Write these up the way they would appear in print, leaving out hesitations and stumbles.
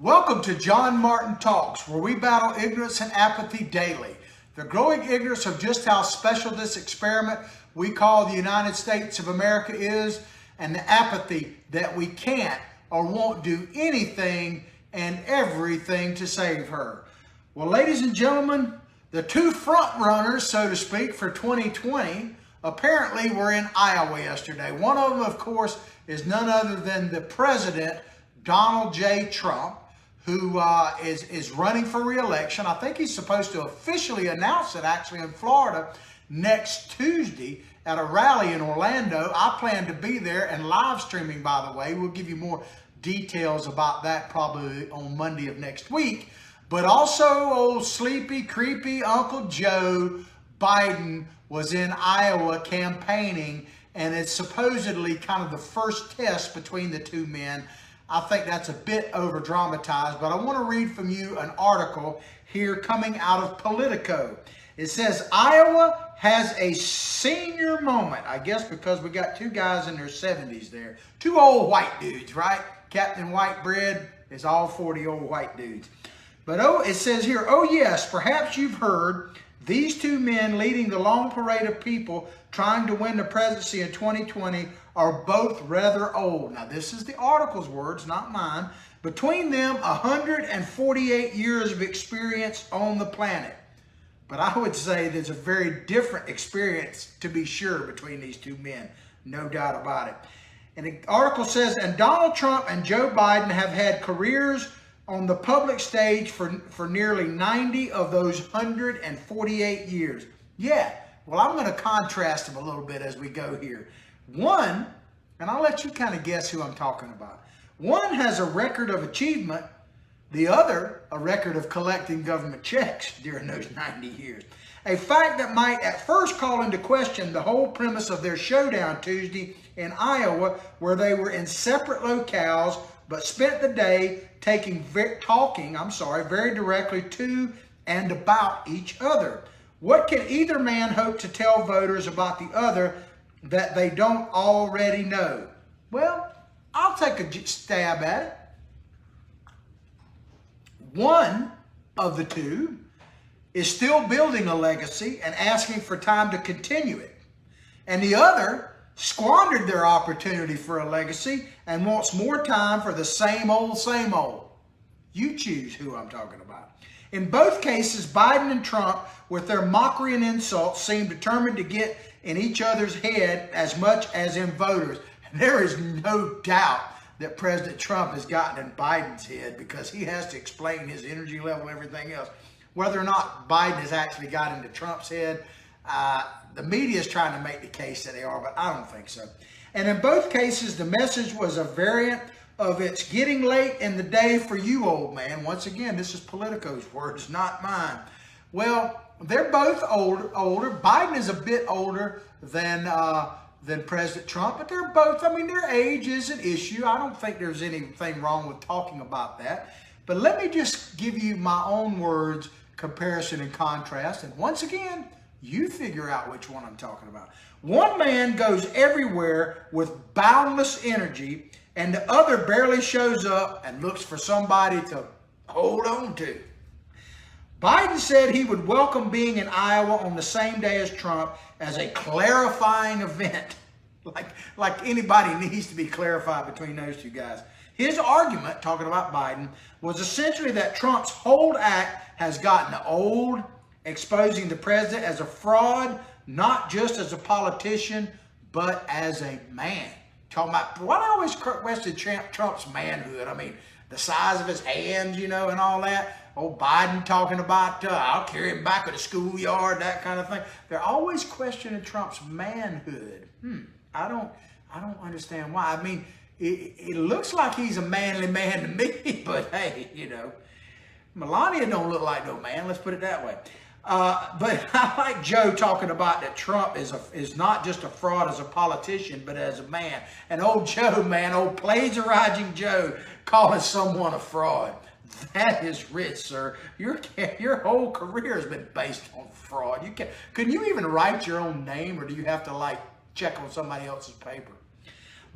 Welcome to John Martin Talks, where we battle ignorance and apathy daily. The growing ignorance of just how special this experiment we call the United States of America is, and the apathy that we can't or won't do anything and everything to save her. Well, ladies and gentlemen, the two front runners, so to speak, for 2020 apparently were in Iowa yesterday. One of them, of course, is none other than the president, Donald J. Trump, who is running for re-election. I think he's supposed to officially announce it actually in Florida next Tuesday at a rally in Orlando. I plan to be there and live streaming, by the way. We'll give you more details about that probably on Monday of next week. But also old sleepy, creepy Uncle Joe Biden was in Iowa campaigning, and it's supposedly kind of the first test between the two men. I think that's a bit over dramatized, but I want to read from you an article here coming out of Politico. It says, Iowa has a senior moment, I guess because we got two guys in their 70s there. Two old white dudes, right? Captain Whitebread is all 40 old white dudes. But it says here, oh yes, perhaps you've heard these two men leading the long parade of people trying to win the presidency in 2020 are both rather old. Now, this is the article's words, not mine. Between them, 148 years of experience on the planet. But I would say there's a very different experience, to be sure, between these two men. No doubt about it. And the article says, and Donald Trump and Joe Biden have had careers on the public stage for nearly 90 of those 148 years. Yeah, well, I'm going to contrast them a little bit as we go here. One, and I'll let you kind of guess who I'm talking about. One has a record of achievement. The other, a record of collecting government checks during those 90 years. A fact that might at first call into question the whole premise of their showdown Tuesday in Iowa, where they were in separate locales, but spent the day talking very directly to and about each other. What can either man hope to tell voters about the other that they don't already know? Well, I'll take a stab at it. One of the two is still building a legacy and asking for time to continue it. And the other squandered their opportunity for a legacy and wants more time for the same old, same old. You choose who I'm talking about. In both cases, Biden and Trump, with their mockery and insults, seem determined to get in each other's head as much as in voters. And there is no doubt that President Trump has gotten in Biden's head because he has to explain his energy level and everything else. Whether or not Biden has actually got into Trump's head, the media is trying to make the case that they are, but I don't think so. And in both cases, the message was a variant of it's getting late in the day for you, old man. Once again, this is Politico's words, not mine. Well, they're both older. Biden is a bit older than President Trump, but they're both, their age is an issue. I don't think there's anything wrong with talking about that. But let me just give you my own words, comparison and contrast. And once again, you figure out which one I'm talking about. One man goes everywhere with boundless energy, and the other barely shows up and looks for somebody to hold on to. Biden said he would welcome being in Iowa on the same day as Trump as a clarifying event. Like anybody needs to be clarified between those two guys. His argument, talking about Biden, was essentially that Trump's whole act has gotten old, exposing the president as a fraud, not just as a politician, but as a man. Talking about, what I always questioned Trump's manhood. The size of his hands, and all that. Old Biden talking about, I'll carry him back to the schoolyard, that kind of thing. They're always questioning Trump's manhood. I don't understand why. It looks like he's a manly man to me, but hey, Melania don't look like no man, let's put it that way. But I like Joe talking about that Trump is not just a fraud as a politician, but as a man. And old Joe, man, old plagiarizing Joe, calling someone a fraud. That is rich, sir. Your whole career has been based on fraud. Can you even write your own name, or do you have to check on somebody else's paper?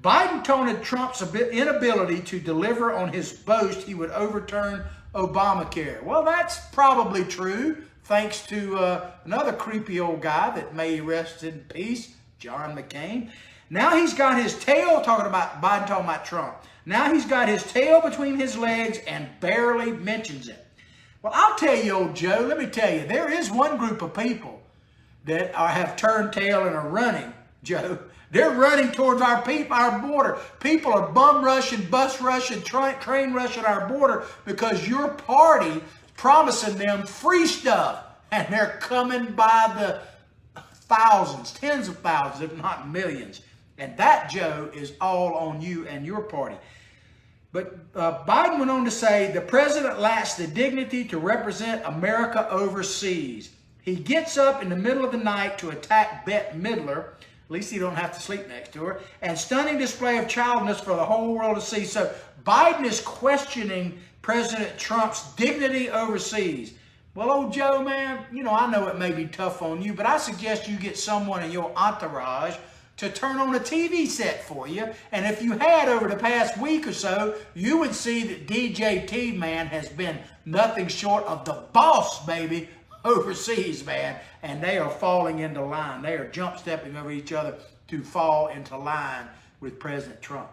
Biden taunted Trump's inability to deliver on his boast he would overturn Obamacare. Well, that's probably true, thanks to another creepy old guy that may rest in peace, John McCain. Now he's got his tail, talking about Biden talking about Trump. Now he's got his tail between his legs and barely mentions it. Well, I'll tell you, old Joe, let me tell you, there is one group of people that have turned tail and are running, Joe. They're running towards our border. People are bum rushing, bus rushing, train rushing our border because your party promising them free stuff. And they're coming by the thousands, tens of thousands, if not millions. And that, Joe, is all on you and your party. But Biden went on to say, the president lacks the dignity to represent America overseas. He gets up in the middle of the night to attack Bette Midler. At least he don't have to sleep next to her. And stunning display of childness for the whole world to see. So Biden is questioning President Trump's dignity overseas. Well, old Joe, man, you know, I know it may be tough on you, but I suggest you get someone in your entourage to turn on a TV set for you. And if you had over the past week or so, you would see that DJT, man, has been nothing short of the boss, baby, overseas, man. And they are falling into line. They are jump stepping over each other to fall into line with President Trump.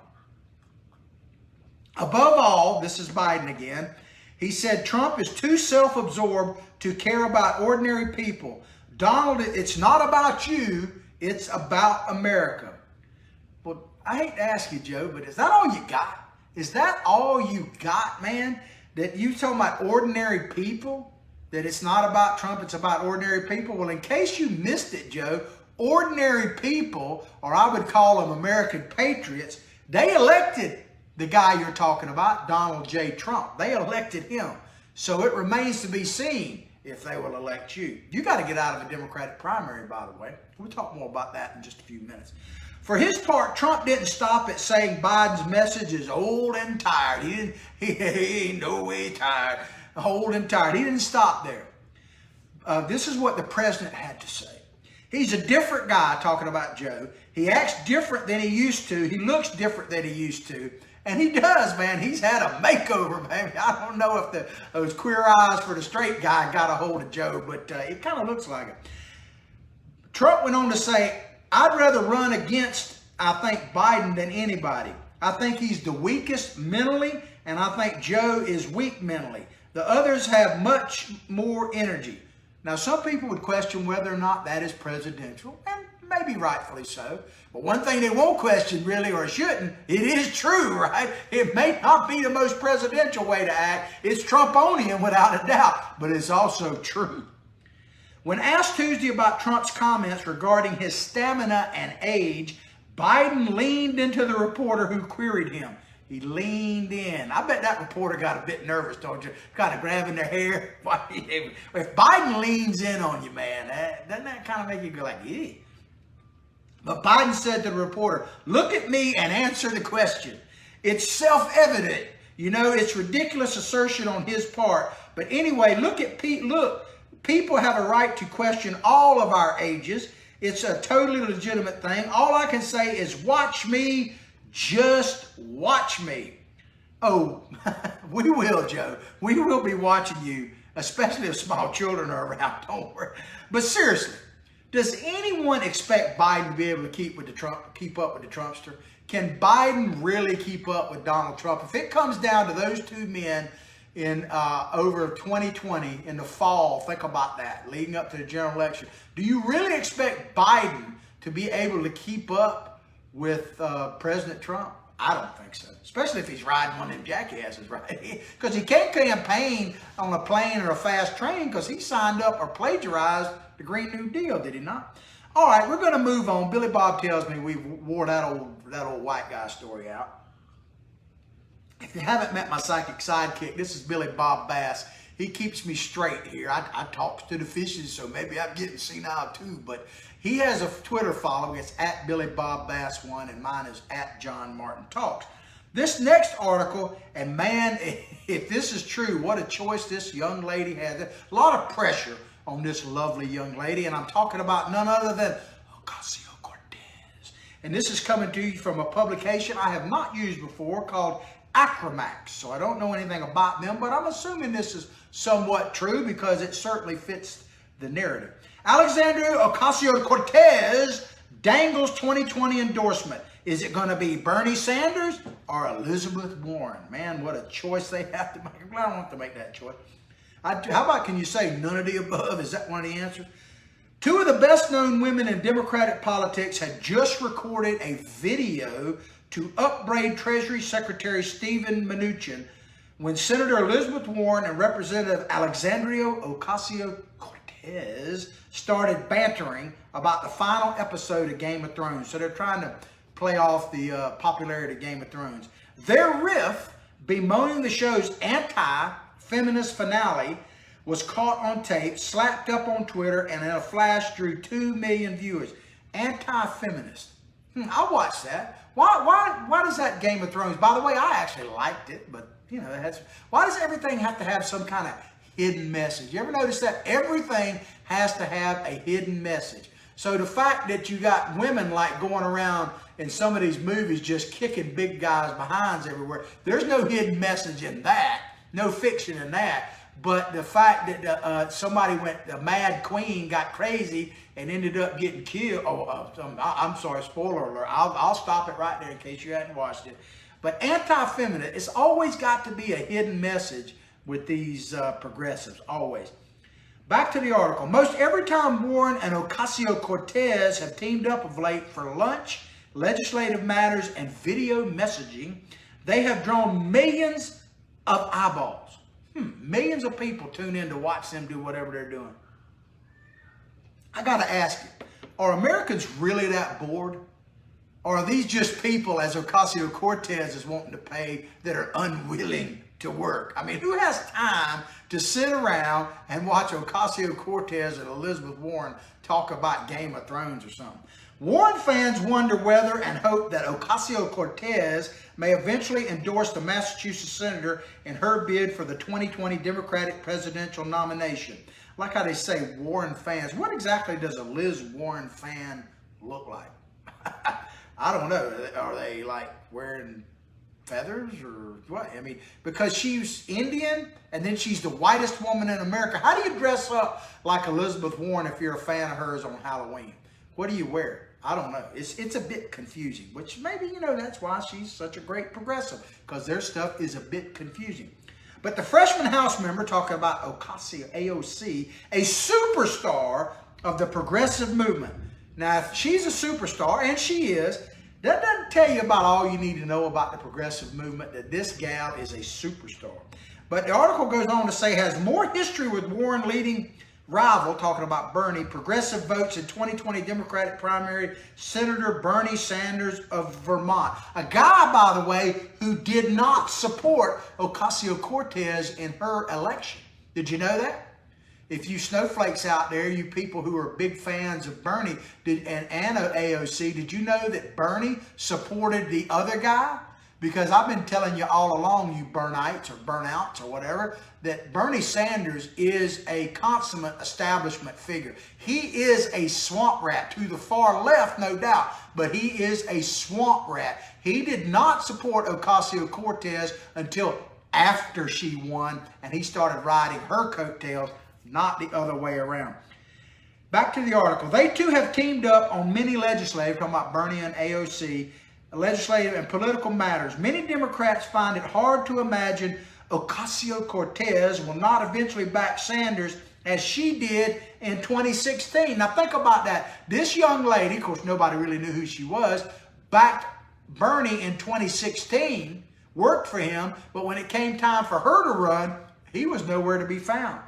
Above all, this is Biden again, he said Trump is too self-absorbed to care about ordinary people. Donald, it's not about you, it's about America. Well, I hate to ask you, Joe, but is that all you got? Is that all you got, man? That you talking about ordinary people? That it's not about Trump, it's about ordinary people? Well, in case you missed it, Joe, ordinary people, or I would call them American patriots, they elected the guy you're talking about, Donald J. Trump. They elected him. So it remains to be seen if they will elect you. You got to get out of a Democratic primary, by the way. We'll talk more about that in just a few minutes. For his part, Trump didn't stop at saying Biden's message is old and tired. He ain't no way tired. Old and tired. He didn't stop there. This is what the president had to say. He's a different guy, talking about Joe. He acts different than he used to. He looks different than he used to. And he does, man. He's had a makeover, baby. I don't know if those queer eyes for the straight guy got a hold of Joe, but it kind of looks like it. Trump went on to say, I'd rather run against, I think, Biden than anybody. I think he's the weakest mentally, and I think Joe is weak mentally. The others have much more energy. Now, some people would question whether or not that is presidential, and maybe rightfully so. But one thing they won't question, really, or shouldn't, it is true, right? It may not be the most presidential way to act. It's Trumponian without a doubt, but it's also true. When asked Tuesday about Trump's comments regarding his stamina and age, Biden leaned into the reporter who queried him. He leaned in. I bet that reporter got a bit nervous, don't you? Kind of grabbing their hair. If Biden leans in on you, man, doesn't that kind of make you go like, yeah? But Biden said to the reporter, look at me and answer the question. It's self-evident. You know, it's ridiculous assertion on his part. But anyway, look, people have a right to question all of our ages. It's a totally legitimate thing. All I can say is watch me, just watch me. Oh, we will, Joe. We will be watching you, especially if small children are around, don't worry. But seriously, does anyone expect Biden to be able to keep up with the Trumpster? Can Biden really keep up with Donald Trump? If it comes down to those two men in over 2020 in the fall, think about that, leading up to the general election. Do you really expect Biden to be able to keep up with President Trump? I don't think so, especially if he's riding one of them jackasses, right? Because he can't campaign on a plane or a fast train because he signed up or plagiarized the Green New Deal, did he not? All right, we're going to move on. Billy Bob tells me we wore that old white guy story out. If you haven't met my psychic sidekick, this is Billy Bob Bass. He keeps me straight here. I talk to the fishes, so maybe I'm getting senile too. But he has a Twitter following. It's at Billy Bob Bass 1, and mine is at John Martin Talks. This next article, and man, if this is true, what a choice this young lady had. A lot of pressure on this lovely young lady, and I'm talking about none other than Ocasio-Cortez. And this is coming to you from a publication I have not used before called Acromax. So I don't know anything about them, but I'm assuming this is somewhat true because it certainly fits the narrative. Alexandria Ocasio-Cortez dangles 2020 endorsement. Is it going to be Bernie Sanders or Elizabeth Warren? Man, what a choice they have to make. I don't want to make that choice. How about, can you say none of the above? Is that one of the answers? Two of the best known women in Democratic politics had just recorded a video to upbraid Treasury Secretary Steven Mnuchin when Senator Elizabeth Warren and Representative Alexandria Ocasio-Cortez started bantering about the final episode of Game of Thrones. So they're trying to play off the popularity of Game of Thrones. Their riff, bemoaning the show's anti-feminist finale, was caught on tape, slapped up on Twitter, and in a flash drew 2 million viewers. Anti-feminist. I watched that. Why does that Game of Thrones? By the way, I actually liked it, but you know, why does everything have to have some kind of hidden message? You ever notice that? Everything has to have a hidden message. So the fact that you got women like going around in some of these movies just kicking big guys' behinds everywhere, there's no hidden message in that, no fiction in that. But the fact that somebody went, the Mad Queen got crazy and ended up getting killed. I'm sorry, spoiler alert. I'll stop it right there in case you hadn't watched it. But anti-feminist, it's always got to be a hidden message with these progressives, always. Back to the article. Most every time Warren and Ocasio-Cortez have teamed up of late for lunch, legislative matters, and video messaging, they have drawn millions of eyeballs. Millions of people tune in to watch them do whatever they're doing. I got to ask you, are Americans really that bored? Or are these just people, as Ocasio-Cortez is wanting to pay, that are unwilling to work? I mean, who has time to sit around and watch Ocasio-Cortez and Elizabeth Warren talk about Game of Thrones or something? Warren fans wonder whether and hope that Ocasio-Cortez may eventually endorse the Massachusetts senator in her bid for the 2020 Democratic presidential nomination. Like how they say Warren fans. What exactly does a Liz Warren fan look like? I don't know. Are they like wearing feathers or what? I mean, because she's Indian and then she's the whitest woman in America. How do you dress up like Elizabeth Warren if you're a fan of hers on Halloween? What do you wear? I don't know. It's a bit confusing, which maybe, you know, that's why she's such a great progressive, because their stuff is a bit confusing. But the freshman House member, talking about Ocasio, AOC, a superstar of the progressive movement. Now, if she's a superstar, and she is, that doesn't tell you about all you need to know about the progressive movement, that this gal is a superstar. But the article goes on to say, has more history with Warren leading rival, talking about Bernie, progressive votes in 2020 Democratic primary, Senator Bernie Sanders of Vermont. A guy, by the way, who did not support Ocasio-Cortez in her election. Did you know that? If you snowflakes out there, you people who are big fans of Bernie and AOC, did you know that Bernie supported the other guy? Because I've been telling you all along, you burnites or burnouts or whatever, that Bernie Sanders is a consummate establishment figure. He is a swamp rat to the far left, no doubt, but he is a swamp rat. He did not support Ocasio-Cortez until after she won, and he started riding her coattails, not the other way around. Back to the article. They too have teamed up on many legislative, talking about Bernie and AOC, legislative and political matters. Many Democrats find it hard to imagine Ocasio-Cortez will not eventually back Sanders as she did in 2016. Now think about that. This young lady, of course nobody really knew who she was, backed Bernie in 2016, worked for him, but when it came time for her to run, he was nowhere to be found.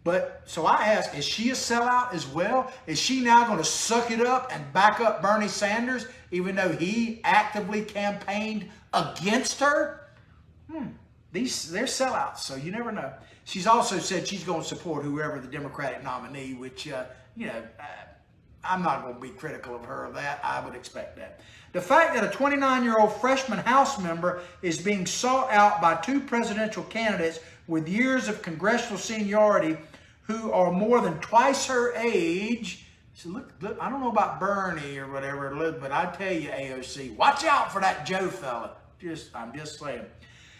But so I ask, is she a sellout as well? Is she now going to suck it up and back up Bernie Sanders, even though he actively campaigned against her? They're sellouts, so you never know. She's also said she's going to support whoever the Democratic nominee, which, I'm not going to be critical of her of that. I would expect that. The fact that a 29-year-old freshman House member is being sought out by two presidential candidates with years of congressional seniority who are more than twice her age She said, look, I don't know about Bernie or whatever, but I tell you, AOC, watch out for that Joe fella. I'm just saying.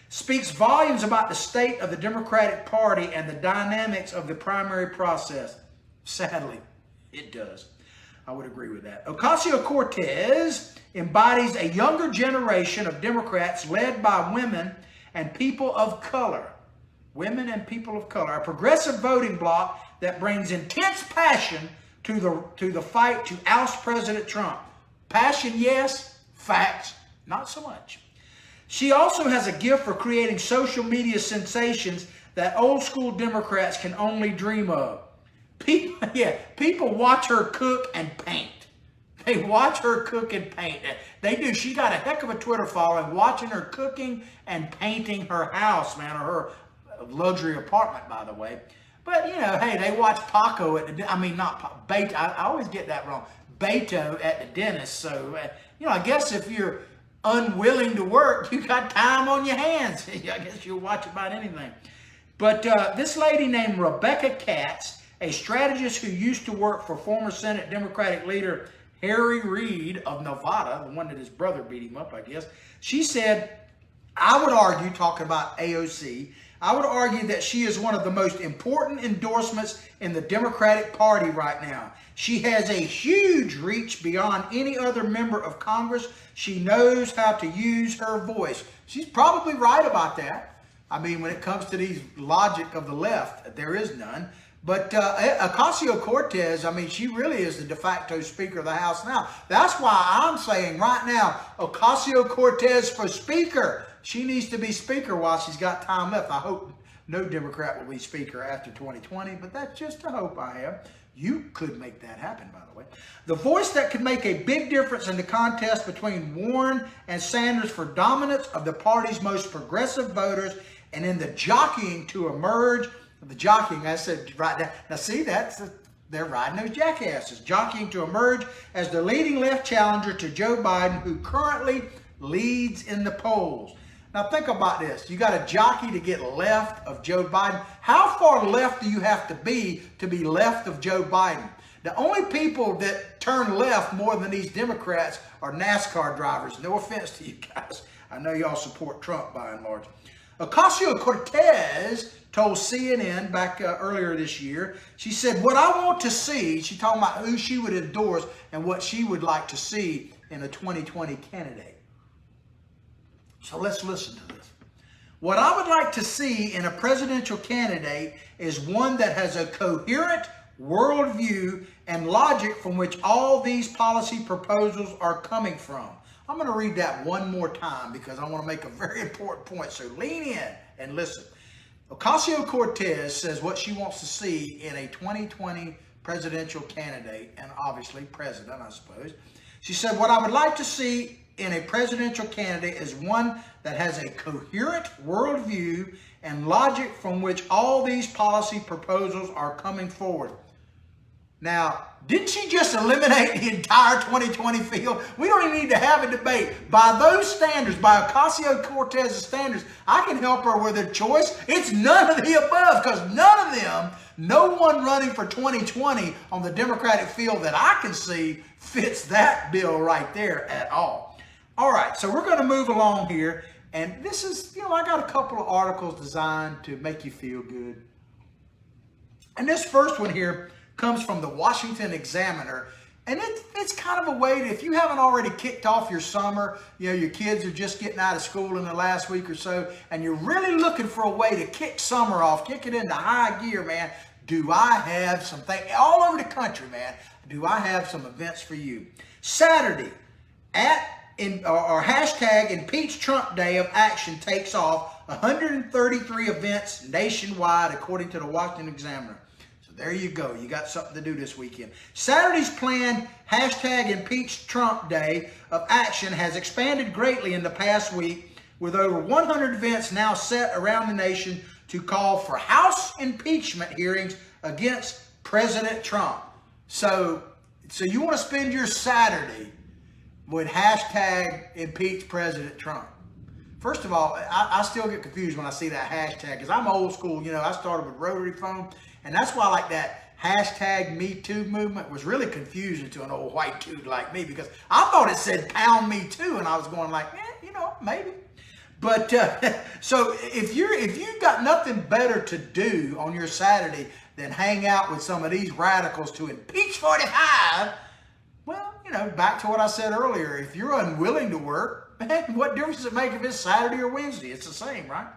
Speaks volumes about the state of the Democratic Party and the dynamics of the primary process. Sadly, it does. I would agree with that. Ocasio-Cortez embodies a younger generation of Democrats led by women and people of color. Women and people of color. A progressive voting bloc that brings intense passion to the fight to oust President Trump. Passion, yes. Facts, not so much. She also has a gift for creating social media sensations that old school Democrats can only dream of. People watch her cook and paint. They watch her cook and paint. They do. She got a heck of a Twitter following watching her cooking and painting her house, man, or her luxury apartment, by the way. But, you know, hey, they watch Paco at the, Beto. I always get that wrong. Beto at the dentist. So, you know, I guess if you're unwilling to work, you got time on your hands. I guess you'll watch about anything. But this lady named Rebecca Katz, a strategist who used to work for former Senate Democratic leader Harry Reid of Nevada, the one that his brother beat him up, I guess. She said, I would argue, talking about AOC, I would argue that she is one of the most important endorsements in the Democratic Party right now. She has a huge reach beyond any other member of Congress. She knows how to use her voice. She's probably right about that. I mean, when it comes to these logic of the left, there is none. But Ocasio-Cortez, I mean, she really is the de facto Speaker of the House now. That's why I'm saying right now, Ocasio-Cortez for Speaker. She needs to be Speaker while she's got time left. I hope no Democrat will be Speaker after 2020, but that's just a hope I have. You could make that happen, by the way. The voice that could make a big difference in the contest between Warren and Sanders for dominance of the party's most progressive voters and in the jockeying to emerge. The jockeying, I said right now. Now see, they're riding those jackasses. Jockeying to emerge as the leading left challenger to Joe Biden, who currently leads in the polls. Now think about this. You got a jockey to get left of Joe Biden. How far left do you have to be left of Joe Biden? The only people that turn left more than these Democrats are NASCAR drivers. No offense to you guys. I know y'all support Trump by and large. Ocasio-Cortez told CNN back earlier this year, she said, what I want to see, she's talking about who she would endorse and what she would like to see in a 2020 candidate. So let's listen to this. What I would like to see in a presidential candidate is one that has a coherent worldview and logic from which all these policy proposals are coming from. I'm going to read that one more time because I want to make a very important point. So lean in and listen. Ocasio-Cortez says what she wants to see in a 2020 presidential candidate, and obviously president, I suppose. She said, what I would like to see in a presidential candidate is one that has a coherent worldview and logic from which all these policy proposals are coming forward. Now, didn't she just eliminate the entire 2020 field? We don't even need to have a debate. By those standards, by Ocasio-Cortez's standards, I can help her with her choice. It's none of the above, because none of them, no one running for 2020 on the Democratic field that I can see fits that bill right there at all. All right, so we're going to move along here. And this is, you know, I got a couple of articles designed to make you feel good. And this first one here comes from the Washington Examiner. And it's kind of a way to, if you haven't already kicked off your summer, you know, your kids are just getting out of school in the last week or so, and you're really looking for a way to kick summer off, kick it into high gear, man, do I have some things, all over the country, man, do I have some events for you. Saturday, hashtag Impeach Trump Day of Action takes off, 133 events nationwide, according to the Washington Examiner. There you go. You got something to do this weekend. Saturday's planned hashtag Impeach Trump Day of Action has expanded greatly in the past week, with over 100 events now set around the nation to call for House impeachment hearings against President Trump. So you want to spend your Saturday with hashtag Impeach President Trump. First of all, I still get confused when I see that hashtag because I'm old school. You know, I started with rotary phone. And that's why I like that hashtag Me Too movement was really confusing to an old white dude like me, because I thought it said pound me too, and I was going like, maybe. But so if you've got nothing better to do on your Saturday than hang out with some of these radicals to impeach 45, well, back to what I said earlier. If you're unwilling to work, what difference does it make if it's Saturday or Wednesday? It's the same, right?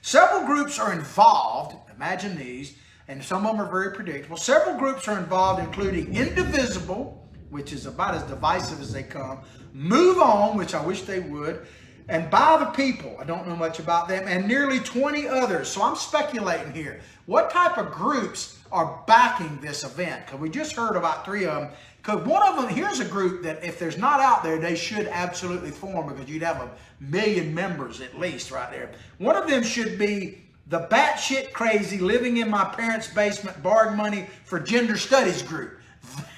Several groups are involved. Imagine these, and some of them are very predictable. Several groups are involved, including Indivisible, which is about as divisive as they come, Move On, which I wish they would, and By the People. I don't know much about them, and nearly 20 others. So I'm speculating here. What type of groups are backing this event? Because we just heard about 3 of them. Because one of them, here's a group that if there's not out there, they should absolutely form, because you'd have 1 million members at least right there. One of them should be the batshit crazy living in my parents' basement borrowing money for gender studies group.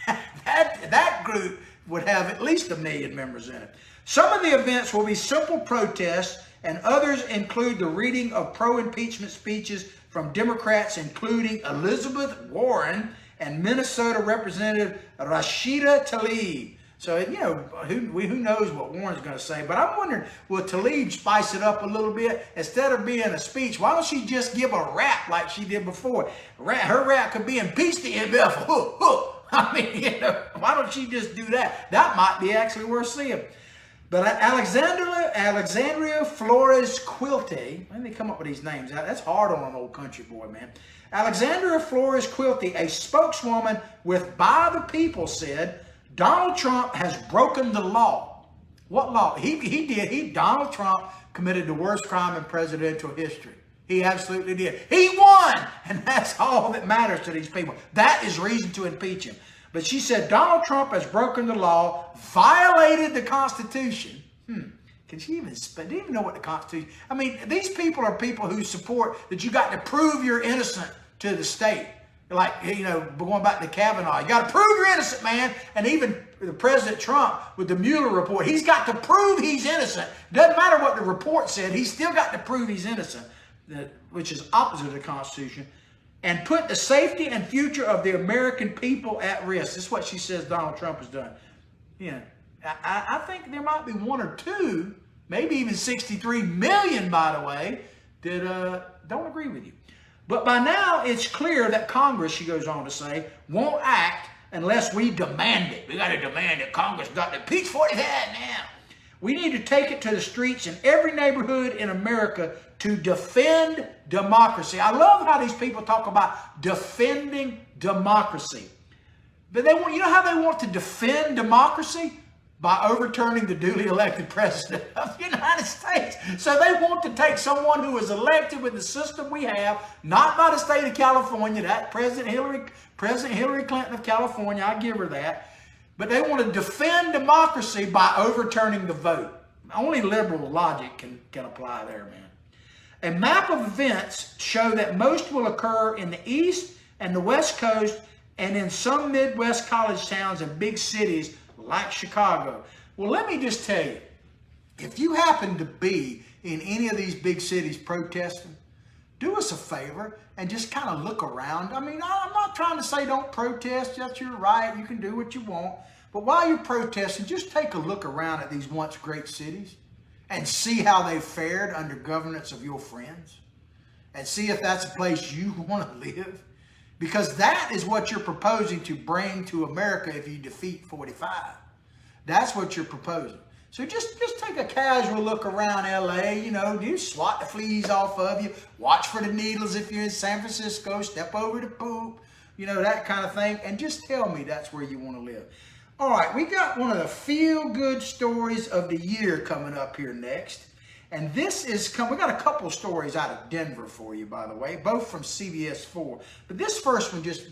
That group would have at least 1 million members in it. Some of the events will be simple protests, and others include the reading of pro-impeachment speeches from Democrats, including Elizabeth Warren and Minnesota Representative Rashida Tlaib. So, who knows what Warren's going to say. But I'm wondering, will Tlaib spice it up a little bit? Instead of being a speech, why don't she just give a rap like she did before? Her rap could be impeach the MF. I mean, why don't she just do that? That might be actually worth seeing. But Alexandria Flores Quilty, when they come up with these names, that's hard on an old country boy, man. Alexandria Flores Quilty, a spokeswoman with By the People, said Donald Trump has broken the law. What law? Donald Trump committed the worst crime in presidential history. He absolutely did. He won, and that's all that matters to these people. That is reason to impeach him. But she said Donald Trump has broken the law, violated the Constitution. Can she even know what the Constitution? I mean, these people are people who support that you got to prove you're innocent to the state. Like, going back to Kavanaugh, you got to prove you're innocent, man. And even President Trump with the Mueller report, he's got to prove he's innocent. Doesn't matter what the report said, he's still got to prove he's innocent, which is opposite of the Constitution, and put the safety and future of the American people at risk. This is what she says Donald Trump has done. I think there might be 1 or 2, maybe even 63 million, by the way, that don't agree with you. But by now, it's clear that Congress, she goes on to say, won't act unless we demand it. We got to demand it. Congress got to impeach 45 now. We need to take it to the streets in every neighborhood in America to defend democracy. I love how these people talk about defending democracy. But they want, how they want to defend democracy? By overturning the duly elected president of the United States. So they want to take someone who was elected with the system we have, not by the state of California, that President Hillary Clinton of California, I give her that. But they want to defend democracy by overturning the vote. Only liberal logic can apply there, man. A map of events show that most will occur in the East and the West Coast and in some Midwest college towns and big cities like Chicago. Well, let me just tell you, if you happen to be in any of these big cities protesting, do us a favor and just kind of look around. I mean, I'm not trying to say don't protest. That's your right. You can do what you want. But while you're protesting, just take a look around at these once great cities and see how they fared under governance of your friends, and see if that's a place you want to live. Because that is what you're proposing to bring to America if you defeat 45. That's what you're proposing. So just take a casual look around LA, you swat the fleas off of you, watch for the needles if you're in San Francisco, step over the poop, that kind of thing, and just tell me that's where you want to live. All right, we got one of the feel-good stories of the year coming up here next. And this is, we got a couple of stories out of Denver for you, by the way, both from CBS 4. But this first one just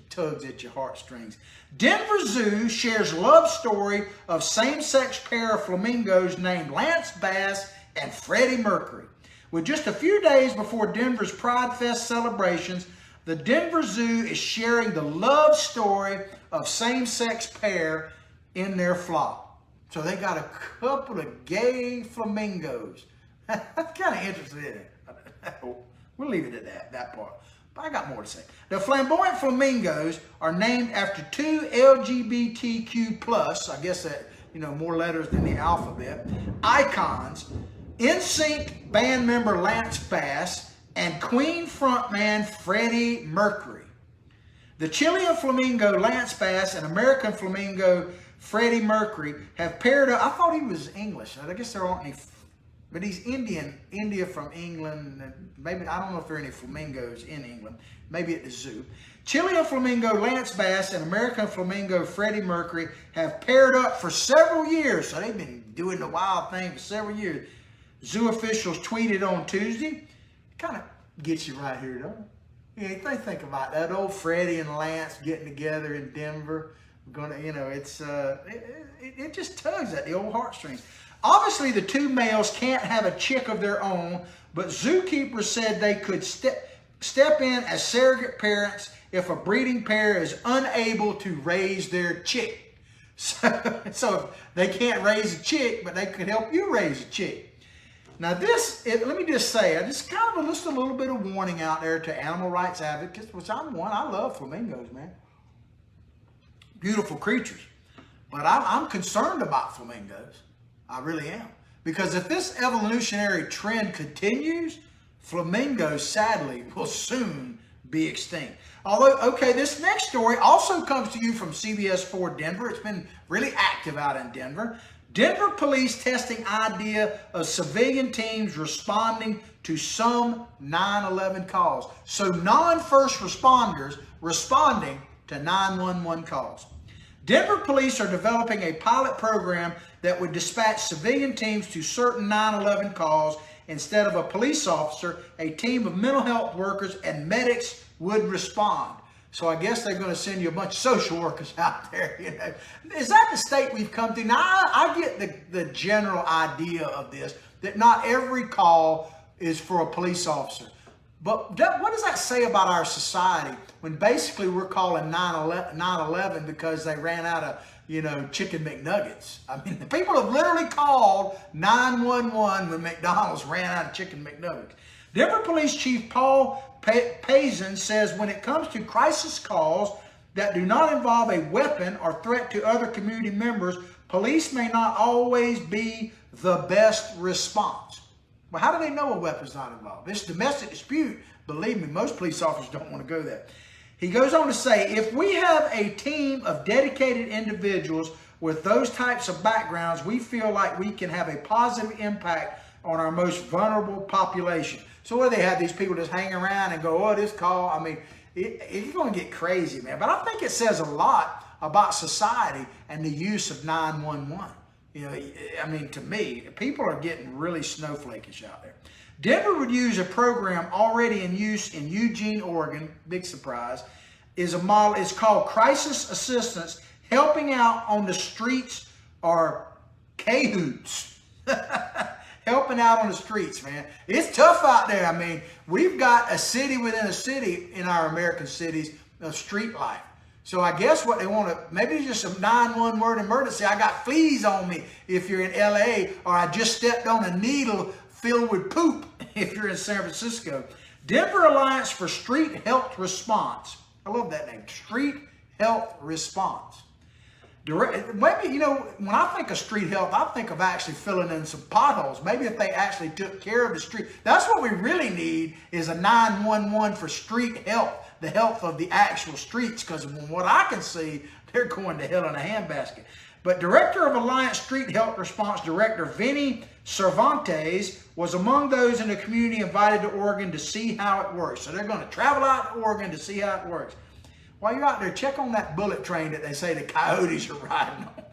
tugs at your heartstrings. Denver Zoo shares love story of same-sex pair of flamingos named Lance Bass and Freddie Mercury. With just a few days before Denver's Pride Fest celebrations, the Denver Zoo is sharing the love story of same-sex pair in their flock. So they got a couple of gay flamingos. That's kind of interesting, isn't it? We'll leave it at that part. But I got more to say. The flamboyant flamingos are named after two LGBTQ+, I guess that, more letters than the alphabet, icons, NSYNC band member Lance Bass and Queen frontman Freddie Mercury. The Chilean flamingo Lance Bass and American flamingo Freddie Mercury have paired up. I thought he was English. I guess there aren't any, but he's India from England. Maybe, I don't know if there are any flamingos in England. Maybe at the zoo. Chilean flamingo Lance Bass and American flamingo Freddie Mercury have paired up for several years. So they've been doing the wild thing for several years. Zoo officials tweeted on Tuesday. Kind of gets you right here, don't it? Yeah, think about that. Old Freddie and Lance getting together in Denver. It just tugs at the old heartstrings. Obviously, the two males can't have a chick of their own, but zookeepers said they could step in as surrogate parents if a breeding pair is unable to raise their chick. So they can't raise a chick, but they could help you raise a chick. Now let me just say, I just kind of just a little bit of warning out there to animal rights advocates, which I'm one. I love flamingos, man. Beautiful creatures. But I'm concerned about flamingos. I really am. Because if this evolutionary trend continues, flamingos, sadly, will soon be extinct. Although, okay, this next story also comes to you from CBS 4 Denver. It's been really active out in Denver. Denver police testing idea of civilian teams responding to some 9/11 calls. So non-first responders responding to 911 calls. Denver police are developing a pilot program that would dispatch civilian teams to certain 9/11 calls. Instead of a police officer, a team of mental health workers and medics would respond. So I guess they're going to send you a bunch of social workers out there. Is that the state we've come to? Now, I get the general idea of this, that not every call is for a police officer. But what does that say about our society when basically we're calling 9/11 because they ran out of, chicken McNuggets? I mean, the people have literally called 911 when McDonald's ran out of chicken McNuggets. Denver Police Chief Paul Pazin says when it comes to crisis calls that do not involve a weapon or threat to other community members, police may not always be the best response. Well, how do they know a weapon's not involved? This domestic dispute, believe me, most police officers don't want to go there. He goes on to say, if we have a team of dedicated individuals with those types of backgrounds, we feel like we can have a positive impact on our most vulnerable population. So where they have these people just hang around and go, oh, this call, I mean, it's going to get crazy, man. But I think it says a lot about society and the use of 911. I mean, to me, people are getting really snowflakish out there. Denver would use a program already in use in Eugene, Oregon, big surprise, is a model, it's called Crisis Assistance, helping out on the streets or CAHOOTS. Helping out on the streets, man. It's tough out there. I mean, we've got a city within a city in our American cities of street life. So I guess what they want to, maybe it's just a 911 word emergency. I got fleas on me if you're in LA, or I just stepped on a needle filled with poop if you're in San Francisco. Denver Alliance for Street Health Response. I love that name, Street Health Response. Maybe, when I think of street health, I think of actually filling in some potholes. Maybe if they actually took care of the street. That's what we really need, is a 911 for street health, the health of the actual streets, because from what I can see, they're going to hell in a handbasket. But Director of Alliance Street Health Response Director Vinny Cervantes was among those in the community invited to Oregon to see how it works. So they're going to travel out to Oregon to see how it works. While you're out there, check on that bullet train that they say the coyotes are riding on.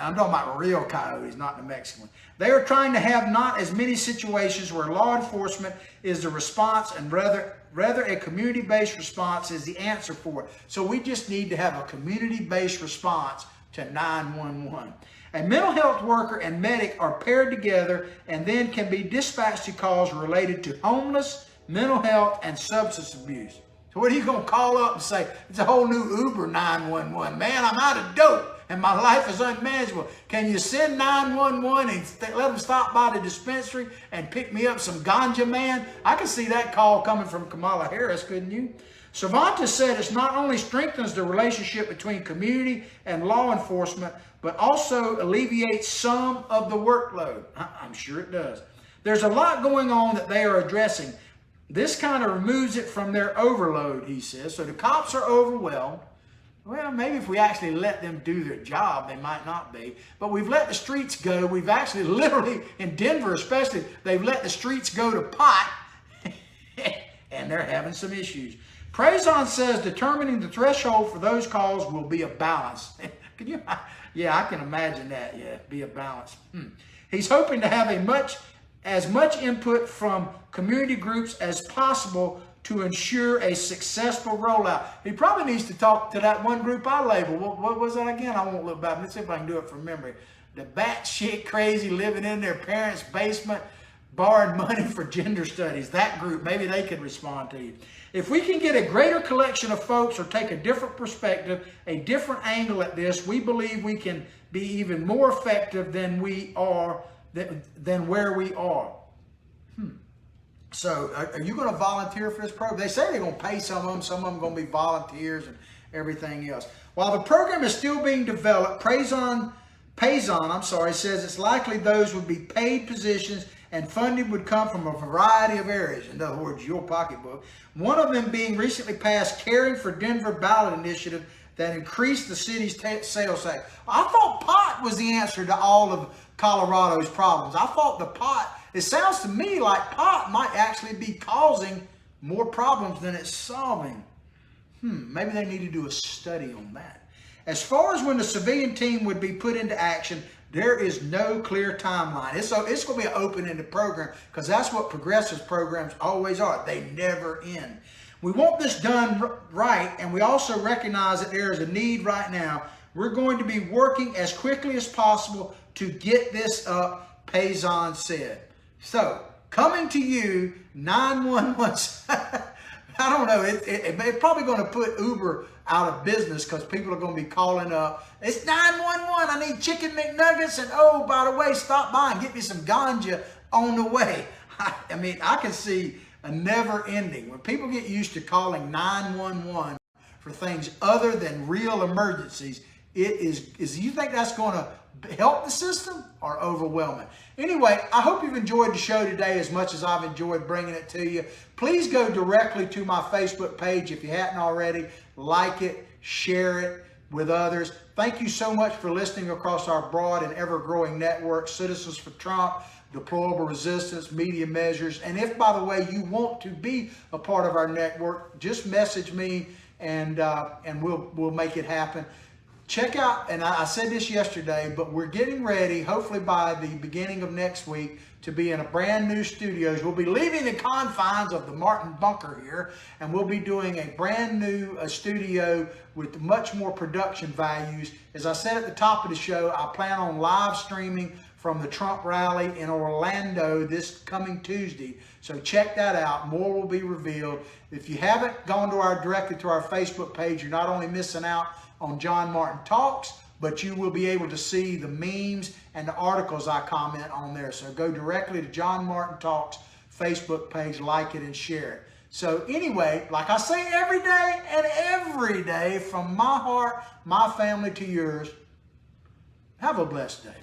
I'm talking about real coyotes, not the Mexican one. They are trying to have not as many situations where law enforcement is the response and rather a community-based response is the answer for it. So we just need to have a community-based response to 911. A mental health worker and medic are paired together and then can be dispatched to calls related to homeless, mental health, and substance abuse. So what are you going to call up and say, it's a whole new Uber 911. Man, I'm out of dope. and my life is unmanageable. Can you send 911 and let them stop by the dispensary and pick me up some ganja man? I can see that call coming from Kamala Harris, couldn't you? Cervantes said it not only strengthens the relationship between community and law enforcement, but also alleviates some of the workload. I'm sure it does. There's a lot going on that they are addressing. This kind of removes it from their overload, he says. So the cops are overwhelmed. Well, maybe if we actually let them do their job, they might not be. But we've let the streets go. We've actually literally, in Denver especially, they've let the streets go to pot, and they're having some issues. Prezon says determining the threshold for those calls will be a balance. Can you? Yeah, I can imagine that. Yeah, be a balance. He's hoping to have as much input from community groups as possible to ensure a successful rollout. He probably needs to talk to that one group I labeled. What was that again? I won't look back. Let's see if I can do it from memory. The batshit crazy living in their parents' basement, borrowing money for gender studies. That group, maybe they could respond to you. If we can get a greater collection of folks or take a different perspective, a different angle at this, we believe we can be even more effective than we are, than where we are. So are you going to volunteer for this program? They say they're going to pay some of them are going to be volunteers and everything else. While the program is still being developed, Payson says it's likely those would be paid positions and funding would come from a variety of areas. In other words, your pocketbook. One of them being recently passed Caring for Denver ballot initiative that increased the city's sales tax. I thought pot was the answer to all of Colorado's problems. I thought the pot, it sounds to me like pot might actually be causing more problems than it's solving. Maybe they need to do a study on that. As far as when the civilian team would be put into action, there is no clear timeline. It's going to be an open-ended program because that's what progressive programs always are. They never end. We want this done right, and we also recognize that there is a need right now. We're going to be working as quickly as possible to get this up, Payson said. So, coming to you, 911. I don't know. It's probably going to put Uber out of business because people are going to be calling up. It's 911. I need chicken McNuggets. And oh, by the way, stop by and get me some ganja on the way. I mean, I can see a never ending. When people get used to calling 911 for things other than real emergencies, you think that's going to help the system or overwhelm it? Anyway, I hope you've enjoyed the show today as much as I've enjoyed bringing it to you. Please go directly to my Facebook page if you hadn't already. Like it, share it with others. Thank you so much for listening across our broad and ever-growing network, Citizens for Trump, Deployable Resistance, Media Measures. And if, by the way, you want to be a part of our network, just message me and we'll make it happen. Check out, and I said this yesterday, but we're getting ready, hopefully by the beginning of next week, to be in a brand new studios. We'll be leaving the confines of the Martin bunker here, and we'll be doing a brand new studio with much more production values. As I said at the top of the show, I plan on live streaming from the Trump rally in Orlando this coming Tuesday. So check that out. More will be revealed. If you haven't gone directly to our Facebook page, you're not only missing out on John Martin Talks, but you will be able to see the memes and the articles I comment on there. So go directly to John Martin Talks Facebook page, like it and share it. So anyway, like I say every day, from my heart, my family to yours, have a blessed day.